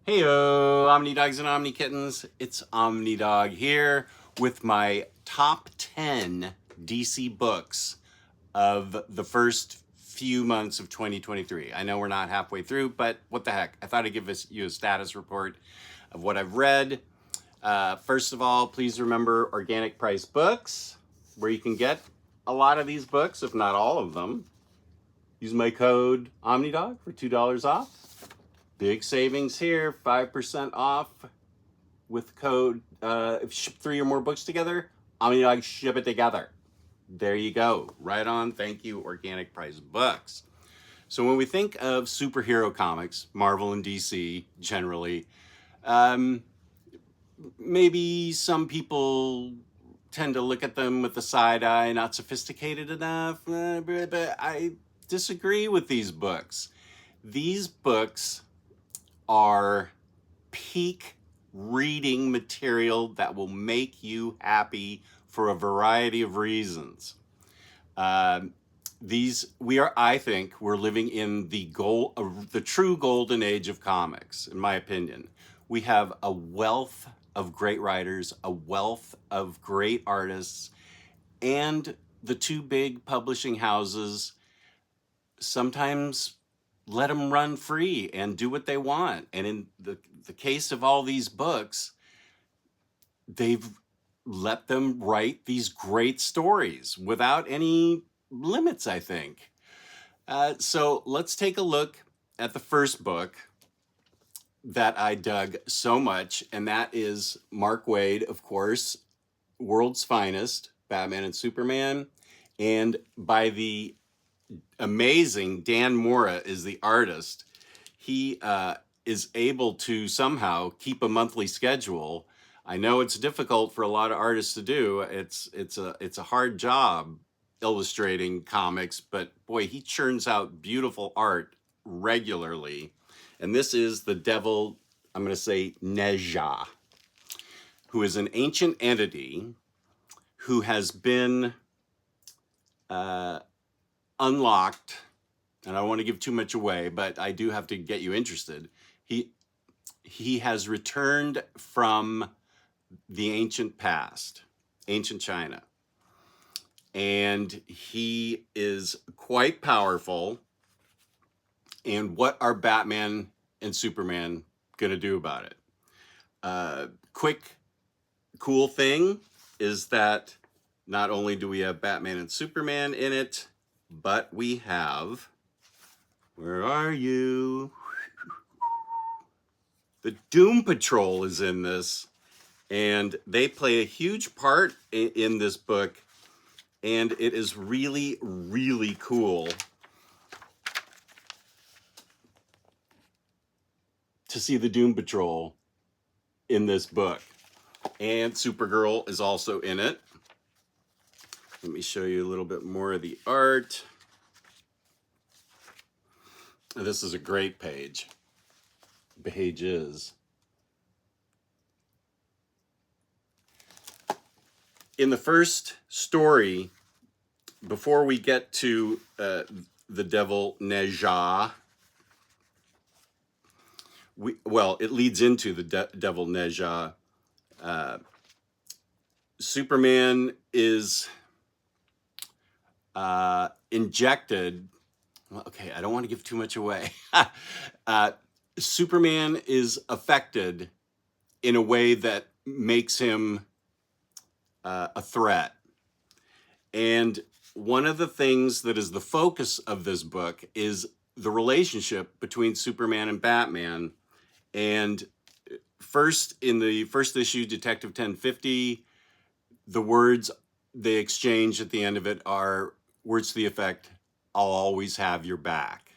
Heyo, Omnidogs and Omnikittens. It's Omnidog here with my top 10 DC books of the first few months of 2023. I know we're not halfway through, but what the heck? I thought I'd give you a status report of what I've read. First of all, please remember organic price books, where you can get a lot of these books, if not all of them. Use my code Omnidog for $2 off. Big savings here, 5% off with code, if you ship 3 or more books together, Omnidog ship it together. There you go. Right on. Thank you, organic price books. So when we think of superhero comics, Marvel and DC generally, maybe some people tend to look at them with the side eye, not sophisticated enough, but I disagree with these books. These books are peak reading material that will make you happy for a variety of reasons. I think we're living in the true golden age of comics, in my opinion. We have a wealth of great writers, a wealth of great artists, and the two big publishing houses sometimes let them run free and do what they want. And in the case of all these books, they've let them write these great stories without any limits, I think. So let's take a look at the first book that I dug so much, and that is Mark Waid, of course, World's Finest, Batman and Superman. And by the amazing Dan Mora is the artist. He is able to somehow keep a monthly schedule. I know it's difficult for a lot of artists to do. It's a hard job illustrating comics, but boy, he churns out beautiful art regularly. And this is the devil, I'm going to say Neja, who is an ancient entity who has been unlocked, and I don't want to give too much away, but I do have to get you interested. He has returned from the ancient past, ancient China, and he is quite powerful. And what are Batman and Superman going to do about it? Quick, cool thing is that not only do we have Batman and Superman in it, but we have, where are you? The Doom Patrol is in this, and they play a huge part in this book, and it is really, really cool to see the Doom Patrol in this book. And Supergirl is also in it. Let me show you a little bit more of the art. This is a great page. Pages. In the first story, before we get to the devil Neja, it leads into the devil Neja. Superman is injected. Well, okay, I don't want to give too much away. Superman is affected in a way that makes him a threat. And one of the things that is the focus of this book is the relationship between Superman and Batman. And in the first issue, Detective 1050, the words they exchange at the end of it are words to the effect, "I'll always have your back."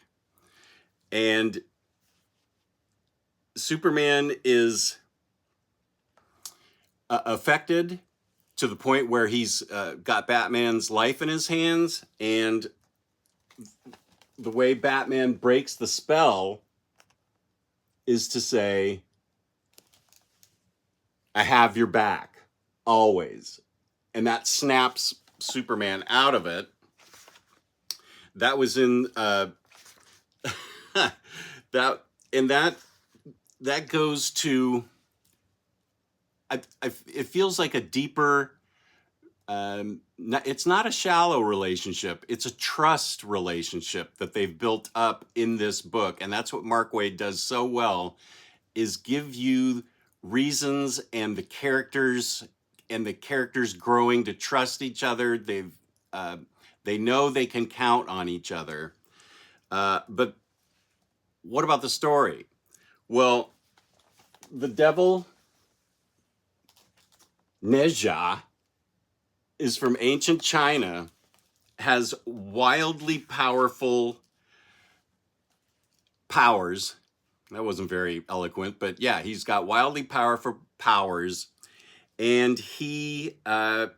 And Superman is affected to the point where he's got Batman's life in his hands, and the way Batman breaks the spell is to say, "I have your back, always." And that snaps Superman out of it. That was in that that goes to, it feels like a deeper, it's not a shallow relationship. It's a trust relationship that they've built up in this book. And that's what Mark Waid does so well, is give you reasons and the characters growing to trust each other. They know they can count on each other. But what about the story? Well, the devil Nezha is from ancient China, has wildly powerful powers. That wasn't very eloquent, but yeah, he's got wildly powerful powers, and he can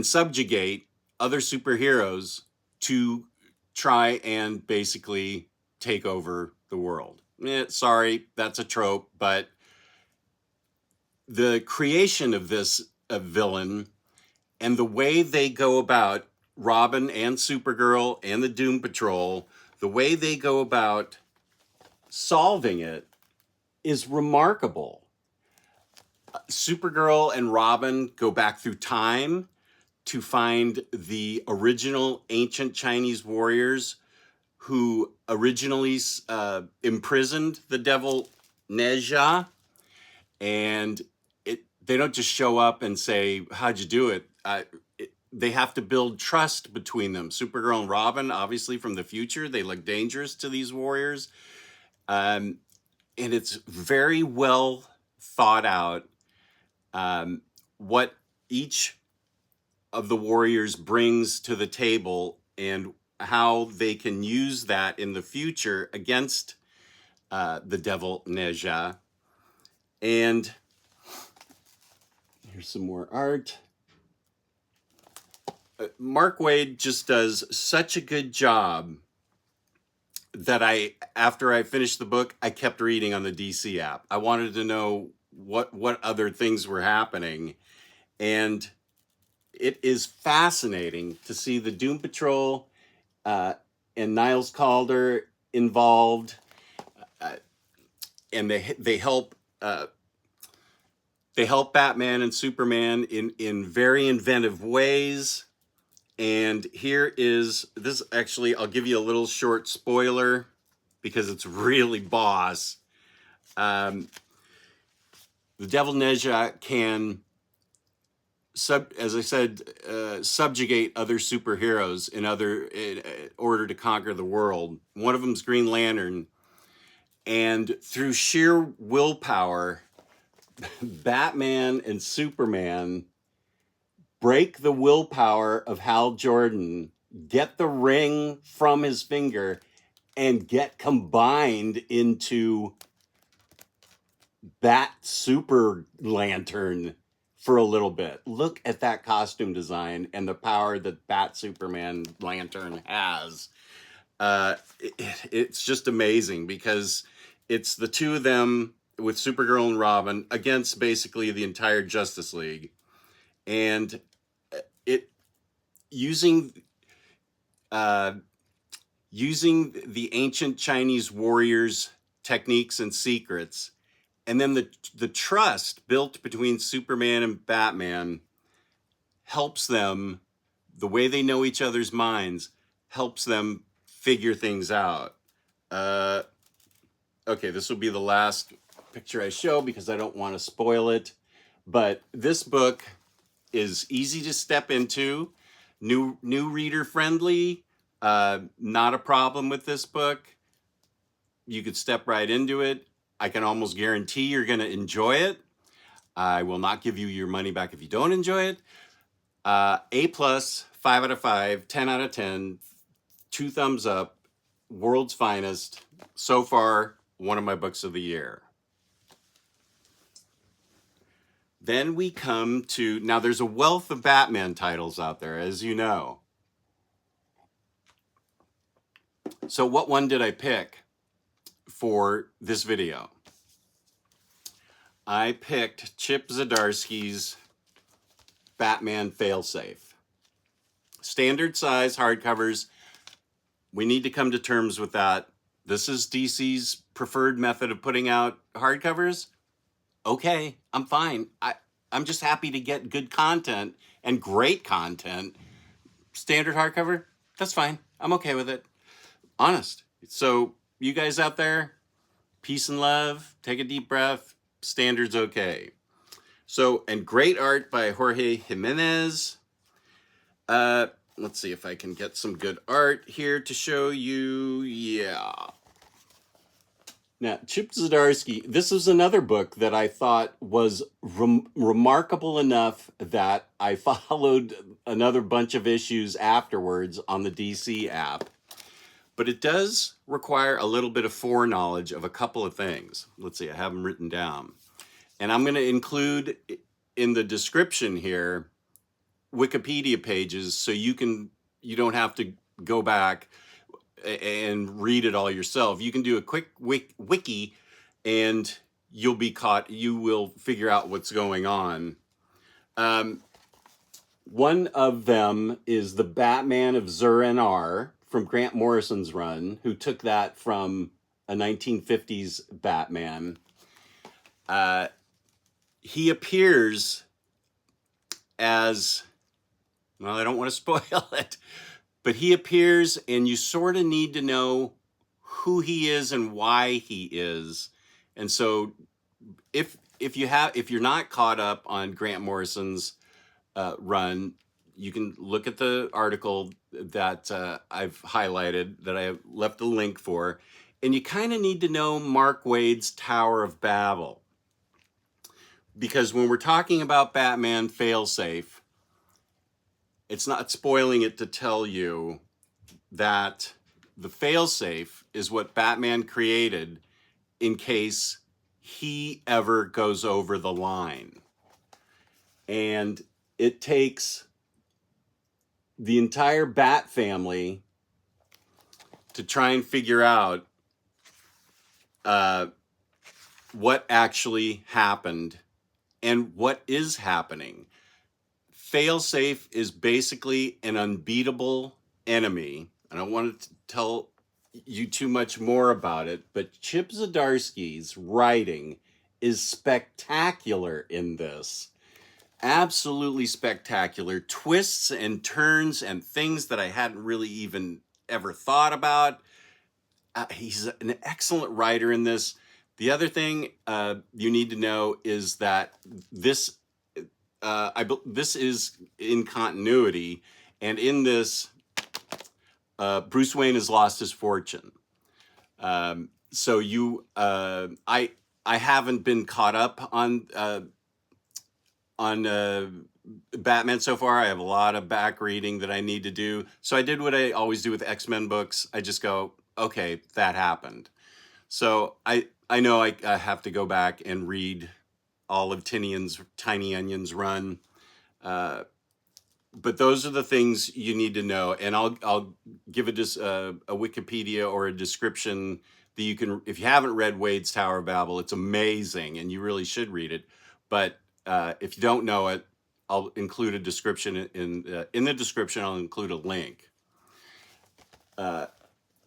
subjugate other superheroes to try and basically take over the world. Sorry, that's a trope, but the creation of this villain and the way they go about, Robin and Supergirl and the Doom Patrol, the way they go about solving it is remarkable. Supergirl and Robin go back through time to find the original ancient Chinese warriors who originally imprisoned the devil Nezha. And they don't just show up and say, how'd you do it? They have to build trust between them. Supergirl and Robin, obviously from the future, they look dangerous to these warriors. And it's very well thought out what each of the warriors brings to the table and how they can use that in the future against the devil Nezha. And here's some more art. Mark Waid just does such a good job that after I finished the book, I kept reading on the DC app. I wanted to know what other things were happening. And it is fascinating to see the Doom Patrol and Niles Calder involved. And they help Batman and Superman in very inventive ways. And here is this. Actually, I'll give you a little short spoiler because it's really boss. The devil Nezha can, as I said, subjugate other superheroes in order to conquer the world. One of them's Green Lantern, and through sheer willpower, Batman and Superman break the willpower of Hal Jordan, get the ring from his finger, and get combined into Bat Super Lantern for a little bit. Look at that costume design and the power that Bat Superman Lantern has. It's just amazing because it's the two of them with Supergirl and Robin against basically the entire Justice League. And using the ancient Chinese warriors' techniques and secrets, and then the trust built between Superman and Batman helps them, the way they know each other's minds, helps them figure things out. Okay, this will be the last picture I show because I don't want to spoil it. But this book is easy to step into, new reader friendly, not a problem with this book. You could step right into it. I can almost guarantee you're going to enjoy it. I will not give you your money back if you don't enjoy it. A+, 5 out of 5, 10 out of 10, 2 thumbs up, world's finest. So far, one of my books of the year. Then we come to, now there's a wealth of Batman titles out there, as you know. So what one did I pick for this video? I picked Chip Zdarsky's Batman Failsafe. Standard size hardcovers. We need to come to terms with that. this is DC's preferred method of putting out hardcovers. Okay, I'm fine. I'm just happy to get good content and great content. Standard hardcover, that's fine. I'm okay with it. Honest. So, you guys out there, peace and love. Take a deep breath. Standard's okay. So, and great art by Jorge Jimenez. Let's see if I can get some good art here to show you. Yeah. Now, Chip Zdarsky, this is another book that I thought was remarkable enough that I followed another bunch of issues afterwards on the DC app. But it does require a little bit of foreknowledge of a couple of things. Let's see, I have them written down. And I'm going to include in the description here Wikipedia pages so you don't have to go back and read it all yourself. You can do a quick wiki and you will figure out what's going on. One of them is the Batman of Zur-En-Arrh from Grant Morrison's run, who took that from a 1950s Batman. He appears as, well, I don't want to spoil it, but he appears and you sort of need to know who he is and why he is. And so if you're not caught up on Grant Morrison's run, you can look at the article that I've highlighted, that I left a link for, and you kind of need to know Mark Waid's Tower of Babel. Because when we're talking about Batman Failsafe, it's not spoiling it to tell you that the failsafe is what Batman created in case he ever goes over the line. And it takes the entire Bat family to try and figure out what actually happened and what is happening. Failsafe is basically an unbeatable enemy. I don't want to tell you too much more about it, but Chip Zdarsky's writing is spectacular in this. Absolutely spectacular. Twists and turns and things that I hadn't really even ever thought about. He's an excellent writer in this. The other thing you need to know is that this is in continuity, and in this, Bruce Wayne has lost his fortune. So I haven't been caught up on Batman so far. I have a lot of back reading that I need to do. So I did what I always do with X-Men books. I just go, okay, that happened. So I know I have to go back and read all of Tiny Onion's run. But those are the things you need to know. And I'll give a Wikipedia or a description that you can, if you haven't read Waid's Tower of Babel, it's amazing and you really should read it. But if you don't know it, I'll include a description in the description. I'll include a link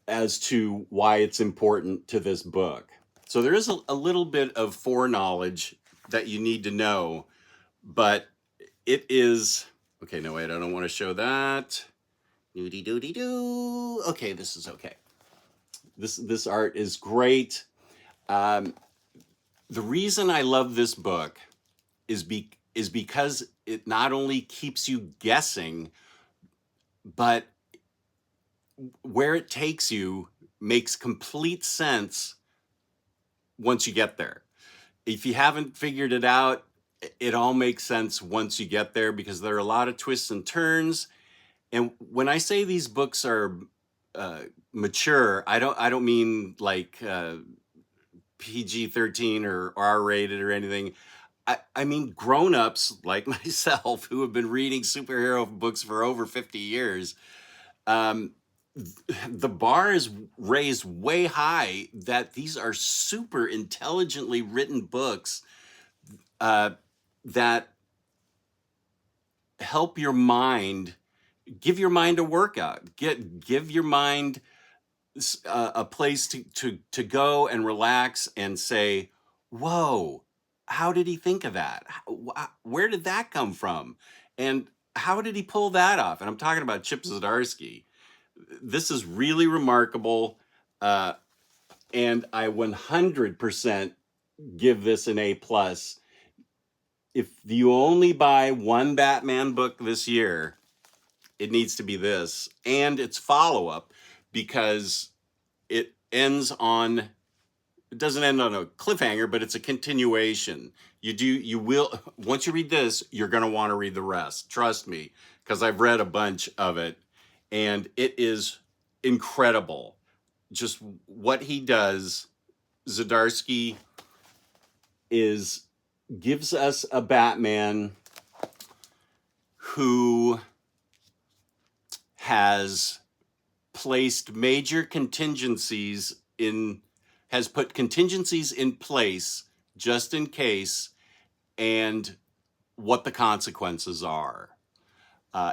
as to why it's important to this book. So there is a little bit of foreknowledge that you need to know, but it is, okay, no, wait, I don't want to show that. Doody-doody-doo. Okay, this is okay. This art is great. The reason I love this book is because it not only keeps you guessing, but where it takes you makes complete sense once you get there. If you haven't figured it out, it all makes sense once you get there, because there are a lot of twists and turns. And when I say these books are mature, I don't mean like PG-13 or R-rated or anything. I mean grown-ups like myself who have been reading superhero books for over 50 years. The bar is raised way high that these are super intelligently written books that help your mind, give your mind a workout, give your mind a place to go and relax and say, whoa, how did he think of that? Where did that come from? And how did he pull that off? And I'm talking about Chip Zdarsky. This is really remarkable. Uh, and I 100% give this an A plus. If you only buy one Batman book this year, it needs to be this and its follow-up, because it doesn't end on a cliffhanger, but it's a continuation. You will, once you read this, you're going to want to read the rest. Trust me, because I've read a bunch of it, and it is incredible. Just what he does. Zdarsky gives us a Batman who has placed major contingencies has put contingencies in place just in case, and what the consequences are.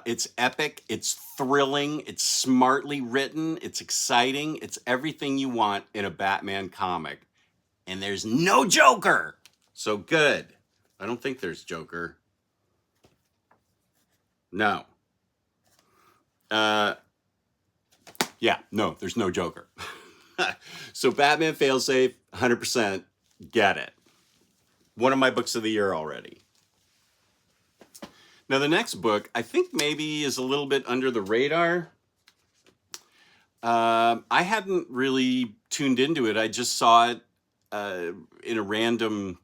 It's epic, it's thrilling, it's smartly written, it's exciting, it's everything you want in a Batman comic. And there's no Joker! So good. I don't think there's Joker. No. Yeah, no, there's no Joker. So Batman Failsafe, 100%, get it. One of my books of the year already. Now the next book, I think maybe is a little bit under the radar. I hadn't really tuned into it. I just saw it in a random,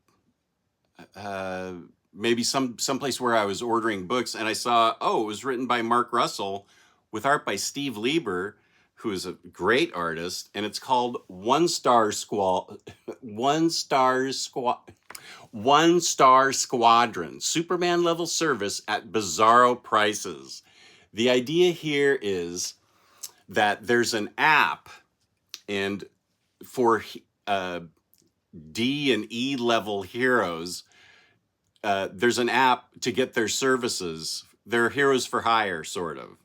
maybe someplace where I was ordering books, and I saw, oh, it was written by Mark Russell with art by Steve Lieber, who is a great artist, and it's called One Star Squadron, Superman level service at bizarro prices. The idea here is that there's an app, and for D and E level heroes, there's an app to get their services. They're heroes for hire, sort of.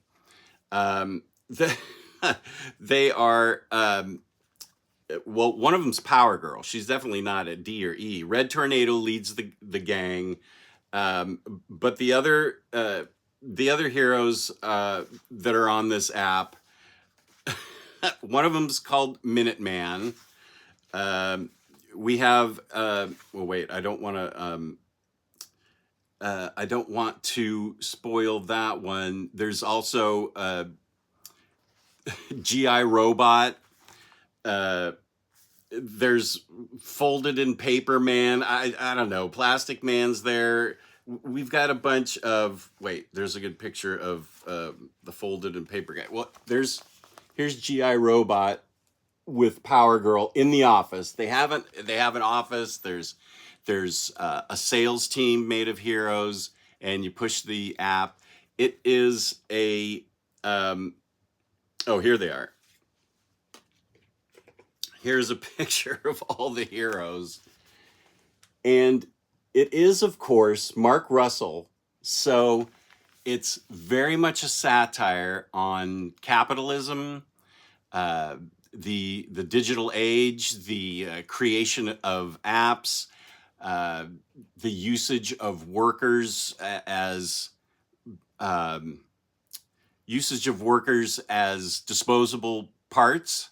They are, well, one of them's Power Girl. She's definitely not a D or E. Red Tornado leads the gang, but the other heroes that are on this app, one of them's called Minuteman. We have, well, wait, I don't want to spoil that one. There's also GI Robot. There's Folded in Paper Man. I don't know. Plastic Man's there. We've got a bunch of, wait, there's a good picture of the Folded in Paper guy. Well, here's GI Robot with Power Girl in the office. They have an office. There's a sales team made of heroes, and you push the app. It is a, oh, here they are. Here's a picture of all the heroes. And it is, of course, Mark Russell. So it's very much a satire on capitalism, the digital age, the creation of apps, the usage of workers as disposable parts,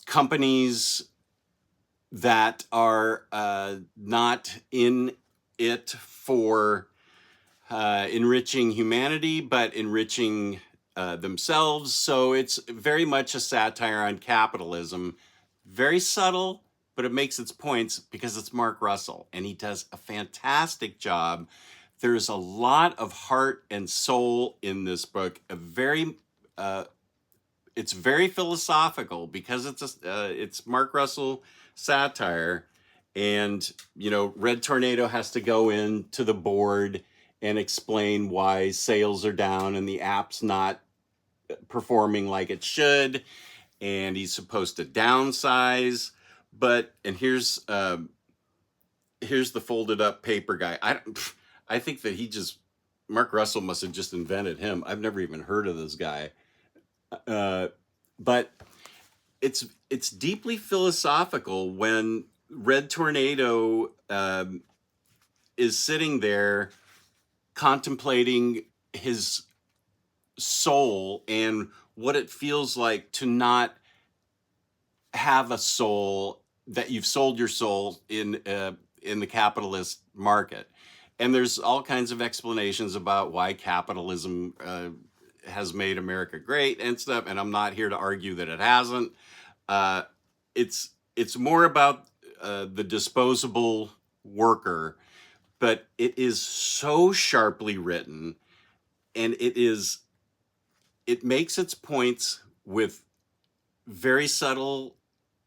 companies that are not in it for enriching humanity, but enriching themselves. So it's very much a satire on capitalism. Very subtle, but it makes its points because it's Mark Russell, and he does a fantastic job. There's a lot of heart and soul in this book. It's very philosophical because it's Mark Russell satire, and Red Tornado has to go into the board and explain why sales are down and the app's not performing like it should, and he's supposed to downsize. And here's the folded up paper guy. I think that Mark Russell must have just invented him. I've never even heard of this guy. But it's deeply philosophical when Red Tornado is sitting there contemplating his soul and what it feels like to not have a soul, that you've sold your soul in the capitalist market. And there's all kinds of explanations about why capitalism has made America great and stuff. And I'm not here to argue that it hasn't. Uh, it's more about the disposable worker, but it is so sharply written, and it makes its points with very subtle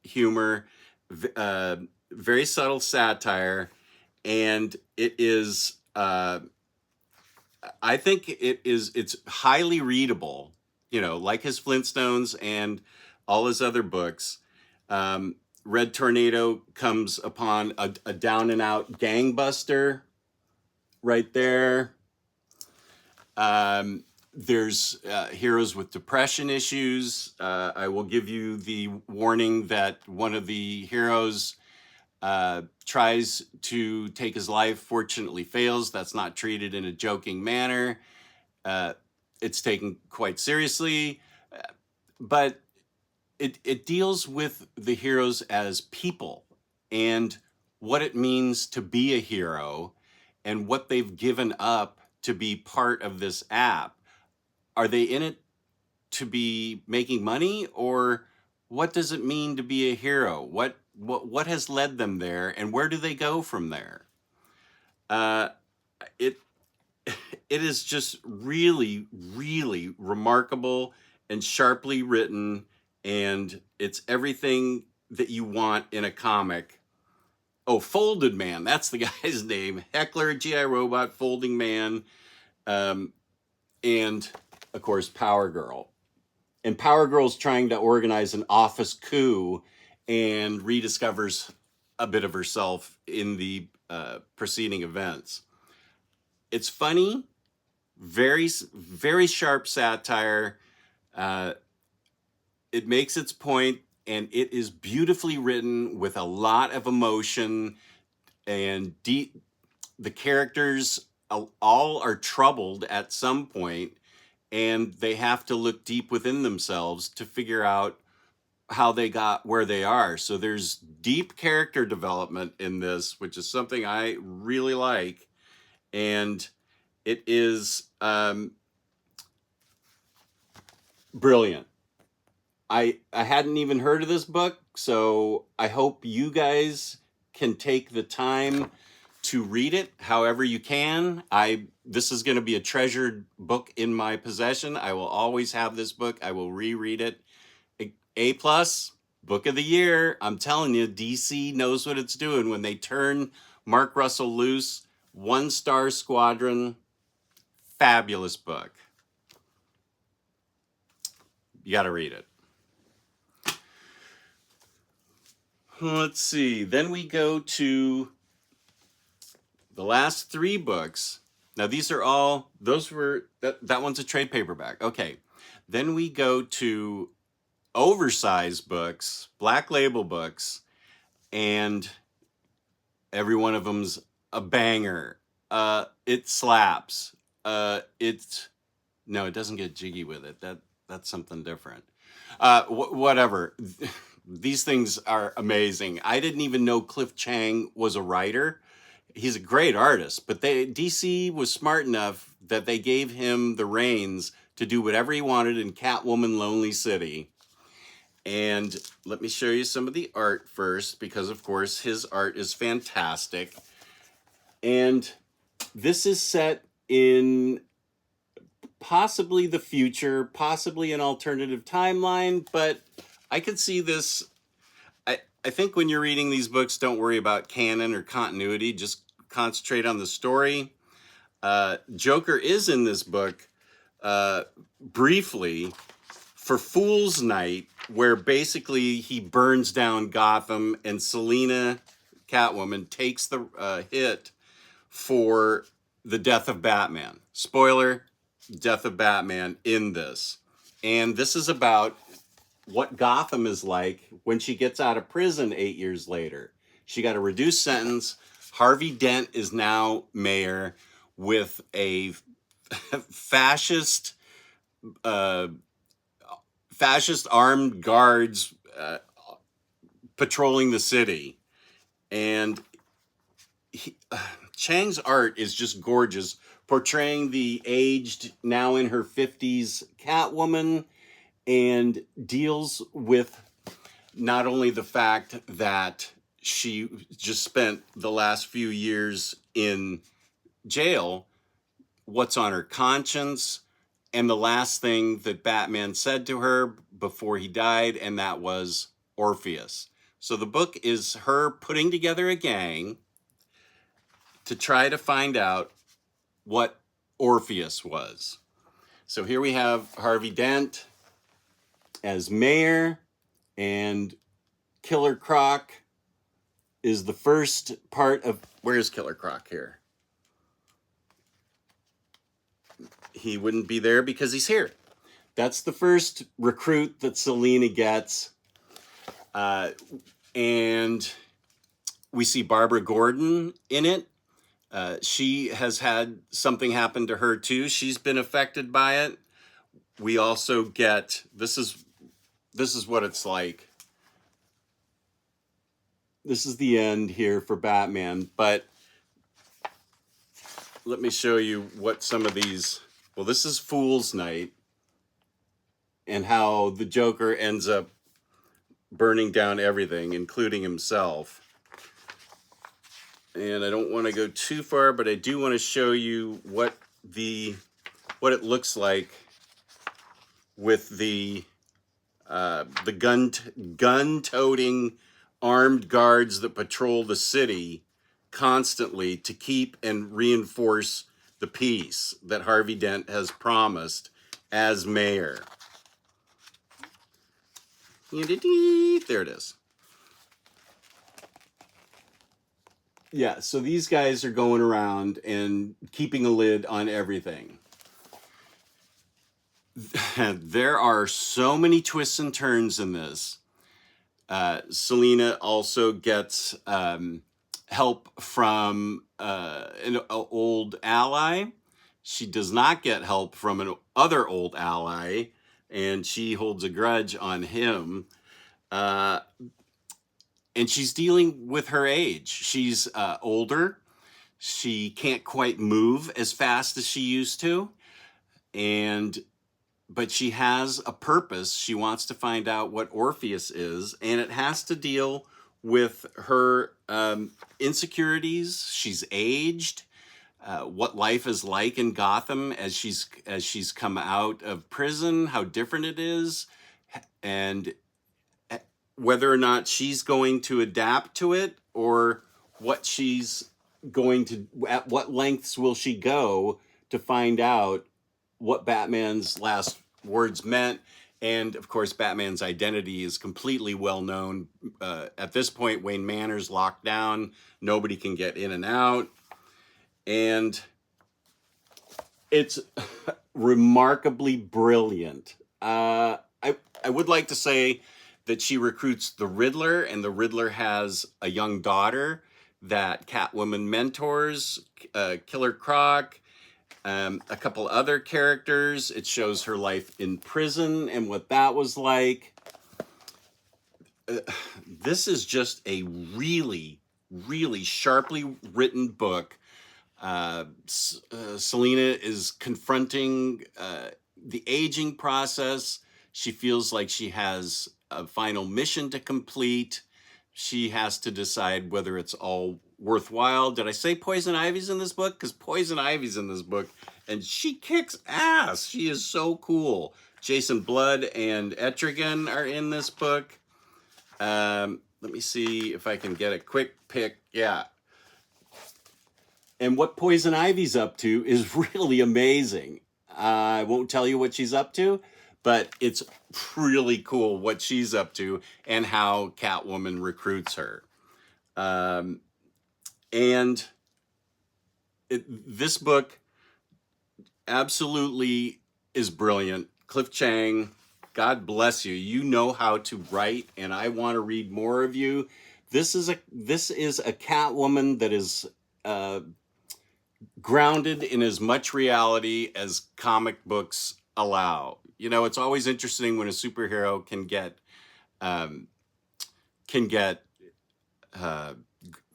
humor, very subtle satire, and it is. I think it's highly readable. You know, like his Flintstones and all his other books. Red Tornado comes upon a down and out gangbuster right there. There's heroes with depression issues. I will give you the warning that one of the heroes tries to take his life, fortunately fails. That's not treated in a joking manner. It's taken quite seriously, but it deals with the heroes as people and what it means to be a hero and what they've given up to be part of this app. Are they in it to be making money, or what does it mean to be a hero? What has led them there, and where do they go from there? Uh, it it is just really, really remarkable and sharply written, and it's everything that you want in a comic. Oh, Folded Man, that's the guy's name. Heckler, G.I. Robot, Folding Man, and of course Power Girl. And Power Girl's trying to organize an office coup and rediscovers a bit of herself in the preceding events. It's funny, very, very sharp satire. It makes its point, and it is beautifully written with a lot of emotion and deep. The characters all are troubled at some point, and they have to look deep within themselves to figure out how they got where they are. So there's deep character development in this, which is something I really like. And it is brilliant. I hadn't even heard of this book, so I hope you guys can take the time to read it however you can. This is going to be a treasured book in my possession. I will always have this book. I will reread it. A plus, book of the year. I'm telling you, DC knows what it's doing when they turn Mark Russell loose. 1-star Squadron, fabulous book. You got to read it. Let's see. Then we go to the last 3 books. Now these are all, that one's a trade paperback. Okay. Then we go to oversized books, black label books, and every one of them's a banger. It slaps. No, it doesn't get jiggy with it. That's something different. Whatever. These things are amazing. I didn't even know Cliff Chang was a writer. He's a great artist, but DC was smart enough that they gave him the reins to do whatever he wanted in Catwoman, Lonely City. And let me show you some of the art first, because of course his art is fantastic. And this is set in possibly the future, possibly an alternative timeline, but I could see this. I think when you're reading these books, don't worry about canon or continuity, just concentrate on the story. Joker is in this book briefly for Fool's Night, where basically he burns down Gotham, and Selina, Catwoman, takes the hit for the death of Batman. Spoiler, death of Batman in this. And this is about what Gotham is like when she gets out of prison 8 years later. She got a reduced sentence. Harvey Dent is now mayor with a fascist uh, fascist armed guards patrolling the city. And Chang's art is just gorgeous, portraying the aged, now in her 50s Catwoman, and deals with not only the fact that she just spent the last few years in jail, what's on her conscience, and the last thing that Batman said to her before he died, and that was Orpheus. So the book is her putting together a gang to try to find out what Orpheus was. So here we have Harvey Dent as mayor, and Killer Croc is the first part of... Where's Killer Croc here? He wouldn't be there because he's here. That's the first recruit that Selina gets. And we see Barbara Gordon in it. She has had something happen to her too. She's been affected by it. We also get... This is what it's like. This is the end here for Batman, but let me show you what some of these... Well, this is Fool's Night, and how the Joker ends up burning down everything, including himself. And I don't want to go too far, but I do want to show you what it looks like with the gun-toting armed guards that patrol the city constantly to keep and reinforce the peace that Harvey Dent has promised as mayor. There it is. Yeah, so these guys are going around and keeping a lid on everything. There are so many twists and turns in this. Selina also gets help from an old ally. She does not get help from an other old ally, and she holds a grudge on him. And she's dealing with her age. She's older. She can't quite move as fast as she used to. But she has a purpose. She wants to find out what Orpheus is, and it has to deal with her insecurities. She's aged, what life is like in Gotham as she's come out of prison, how different it is, and whether or not she's going to adapt to it, or what she's going to... At what lengths will she go to find out what Batman's last words meant. And of course, Batman's identity is completely well known. At this point, Wayne Manor's locked down. Nobody can get in and out. And it's remarkably brilliant. I would like to say that she recruits the Riddler, and the Riddler has a young daughter that Catwoman mentors, Killer Croc, a couple other characters. It shows her life in prison and what that was like. This is just a really, really sharply written book. Selina is confronting the aging process. She feels like she has a final mission to complete. She has to decide whether it's all worthwhile. Did I say Poison Ivy's in this book? Because Poison Ivy's in this book, and she kicks ass. She is so cool. Jason Blood and Etrigan are in this book. Let me see if I can get a quick pick. Yeah. And what Poison Ivy's up to is really amazing. I won't tell you what she's up to, but it's really cool what she's up to and how Catwoman recruits her. This book absolutely is brilliant. Cliff Chang God bless you. You know how to write, and I want to read more of you. This is a Catwoman that is grounded in as much reality as comic books allow. You know, it's always interesting when a superhero can get uh,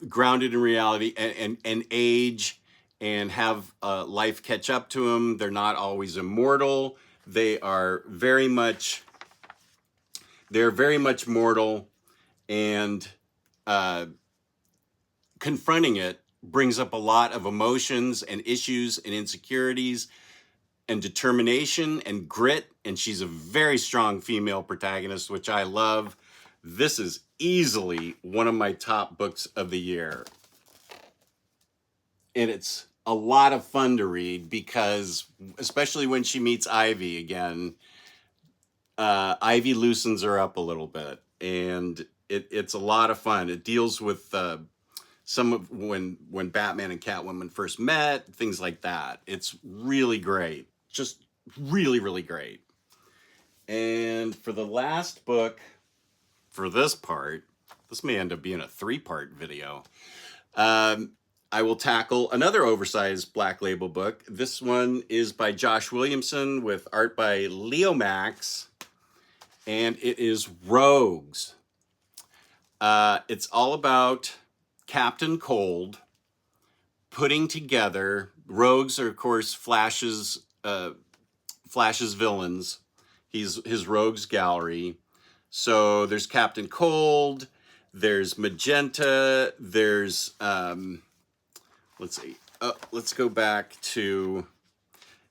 grounded in reality and age and have life catch up to them. They're not always immortal. They're very much mortal, and confronting it brings up a lot of emotions and issues and insecurities and determination and grit. And she's a very strong female protagonist, which I love. This is easily one of my top books of the year. And it's a lot of fun to read because, especially when she meets Ivy again, Ivy loosens her up a little bit. And it's a lot of fun. It deals with some of when Batman and Catwoman first met, things like that. It's really great. Just really, really great. And for the last book, for this part, this may end up being a 3-part video. I will tackle another oversized Black Label book. This one is by Josh Williamson with art by Leo Max, and it is Rogues. It's all about Captain Cold putting together, Rogues are of course Flash's villains. He's his Rogues gallery. So there's Captain Cold, there's Magenta, there's let's see, let's go back to,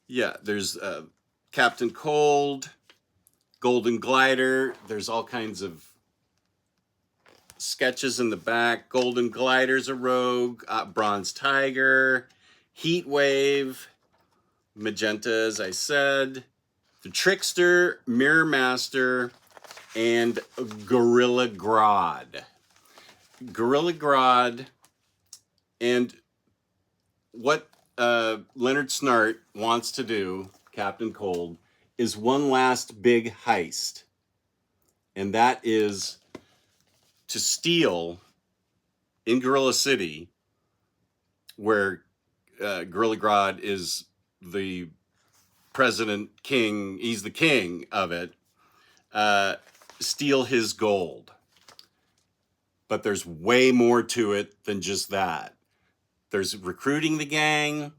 there's Captain Cold, Golden Glider. There's all kinds of sketches in the back. Golden Glider's a rogue, Bronze Tiger, Heat Wave, Magenta, as I said, the Trickster, Mirror Master, and Gorilla Grodd. Gorilla Grodd, and what Leonard Snart wants to do, Captain Cold, is one last big heist. And that is to steal in Gorilla City, where Gorilla Grodd is the president king, he's the king of it, steal his gold. But there's way more to it than just that. There's recruiting the gang.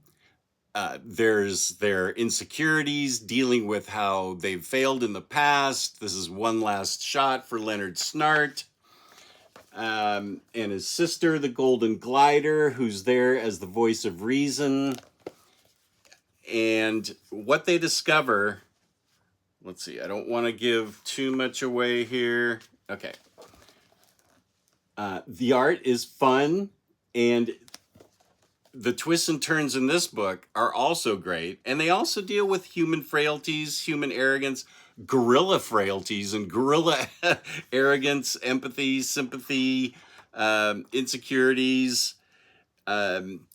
There's their insecurities, dealing with how they've failed in the past. This is one last shot for Leonard Snart. And his sister, the Golden Glider, who's there as the voice of reason. And what they discover, let's see, I don't want to give too much away here. Okay. The art is fun, and the twists and turns in this book are also great. And they also deal with human frailties, human arrogance, gorilla frailties, and gorilla arrogance, empathy, sympathy, insecurities,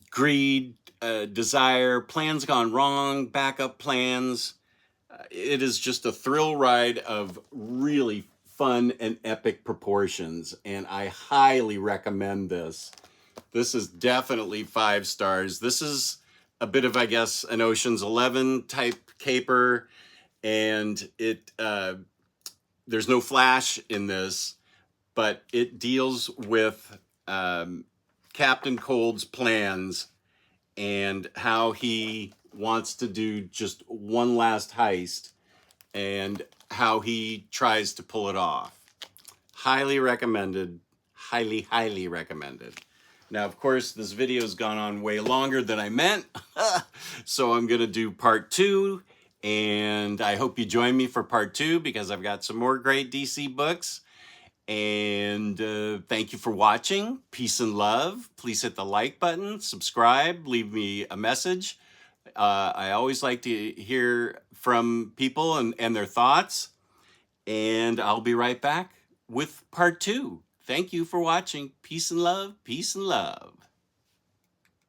greed, desire, plans gone wrong, backup plans. It is just a thrill ride of really fun and epic proportions, and I highly recommend this. This is definitely 5 stars. This is a bit of, I guess, an Ocean's 11 type caper, and it there's no Flash in this, but it deals with Captain Cold's plans and how he wants to do just one last heist and how he tries to pull it off. Highly recommended. Highly, highly recommended. Now, of course, this video has gone on way longer than I meant, so I'm going to do part 2, and I hope you join me for part 2 because I've got some more great DC books. And thank you for watching. Peace and love. Please hit the like button, subscribe, leave me a message. I always like to hear from people and their thoughts. And I'll be right back with part 2. Thank you for watching. Peace and love. Peace and love.